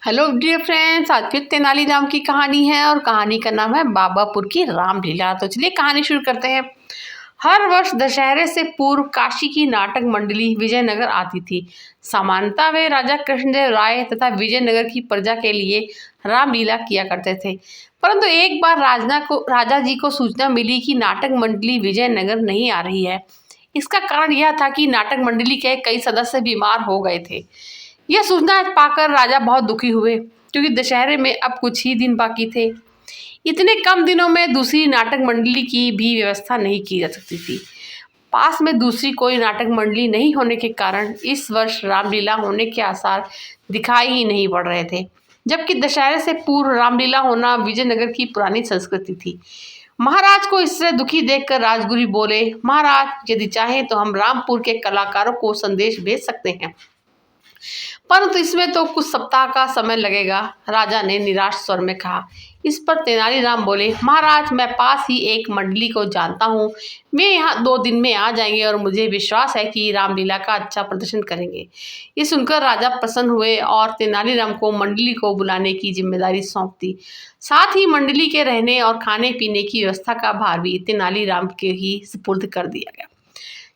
Hello dear friends, आज फिर तेनालीराम की कहानी है और कहानी का नाम है बाबापुर की रामलीला। तो चलिए कहानी शुरू करते हैं। हर वर्ष दशहरे से पूर्व काशी की नाटक मंडली विजयनगर आती थी। सामान्यतः वे राजा कृष्णदेव राय तथा विजयनगर की प्रजा के लिए रामलीला किया करते थे। परंतु एक बार राजा जी को सूचना मिली कि नाटक मंडली विजयनगर नहीं आ रही है। इसका कारण यह था कि नाटक मंडली के कई सदस्य बीमार हो गए थे। यह सूचना पाकर राजा बहुत दुखी हुए, क्योंकि दशहरे में अब कुछ ही दिन बाकी थे। इतने कम दिनों में दूसरी नाटक मंडली की भी व्यवस्था नहीं की जा सकती थी। पास में दूसरी कोई नाटक मंडली नहीं होने के कारण इस वर्ष रामलीला होने के आसार दिखाई ही नहीं पड़ रहे थे। जबकि दशहरे से पूर्व रामलीला होना विजयनगर की पुरानी संस्कृति थी। महाराज को इससे दुखी देखकर राजगुरु बोले, महाराज यदि चाहें तो हम रामपुर के कलाकारों को संदेश भेज सकते हैं, परंतु इसमें तो कुछ सप्ताह का समय लगेगा, राजा ने निराश स्वर में कहा। इस पर तेनालीराम बोले, महाराज मैं पास ही एक मंडली को जानता हूँ, वे यहाँ 2 दिन में आ जाएंगे और मुझे विश्वास है कि रामलीला का अच्छा प्रदर्शन करेंगे। ये सुनकर राजा प्रसन्न हुए और तेनालीराम को मंडली को बुलाने की जिम्मेदारी सौंप दी। साथ ही मंडली के रहने और खाने पीने की व्यवस्था का भार भी तेनालीराम के ही सुपुर्द कर दिया गया।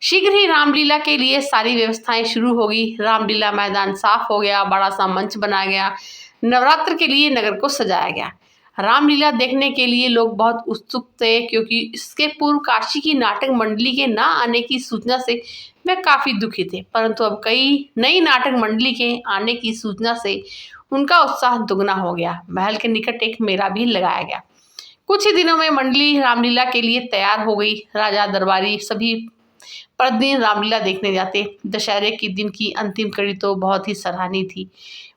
शीघ्र ही रामलीला के लिए सारी व्यवस्थाएं शुरू हो गई। रामलीला मैदान साफ हो गया, बड़ा सा मंच बनाया गया, नवरात्र के लिए नगर को सजाया गया। रामलीला देखने के लिए लोग बहुत उत्सुक थे, क्योंकि इसके पूर्व काशी की नाटक मंडली के ना आने की सूचना से वे काफी दुखी थे। परंतु अब कई नई नाटक मंडली के आने की सूचना से उनका उत्साह दुगना हो गया। महल के निकट एक मेला भी लगाया गया। कुछ ही दिनों में मंडली रामलीला के लिए तैयार हो गई। राजा दरबारी सभी प्रतिदिन रामलीला देखने जाते। दशहरे के दिन की अंतिम कड़ी तो बहुत ही सराहनीय थी।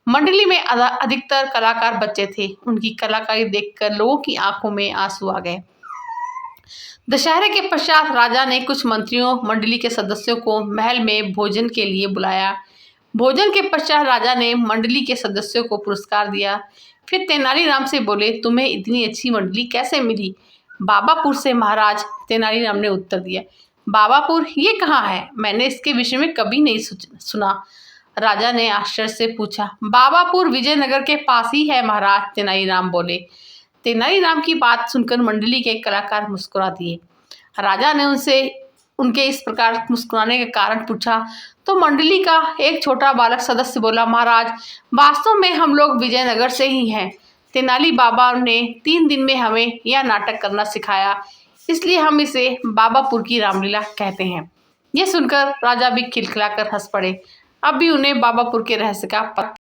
मंडली में अधिकतर कलाकार बच्चे थे। उनकी कलाकारी देखकर लोगों की आंखों में आंसू आ गए। दशहरे के पश्चात राजा ने कुछ मंत्रियों मंडली के सदस्यों को महल में भोजन के लिए बुलाया। भोजन के पश्चात राजा ने मंडली के सदस्यों को पुरस्कार दिया। फिर तेनालीराम से बोले, तुम्हें इतनी अच्छी मंडली कैसे मिली? बाबापुर से महाराज, तेनालीराम ने उत्तर दिया। बाबापुर ये कहाँ है? मैंने इसके विषय में कभी नहीं सुना। राजा ने आश्चर्य से पूछा। बाबापुर विजयनगर के पास ही है महाराज, तेनालीराम बोले। तेनालीराम की बात सुनकर मंडली के कलाकार मुस्कुरा दिए। राजा ने उनसे उनके इस प्रकार मुस्कुराने का कारण पूछा तो मंडली का एक छोटा बालक सदस्य बोला, महाराज वास्तव में हम लोग विजयनगर से ही हैं। तेनाली बाबा ने 3 दिन में हमें यह नाटक करना सिखाया, इसलिए हम इसे बाबापुर की रामलीला कहते हैं। यह सुनकर राजा भी खिलखिलाकर हंस पड़े। अब भी उन्हें बाबापुर के रहस्य का पता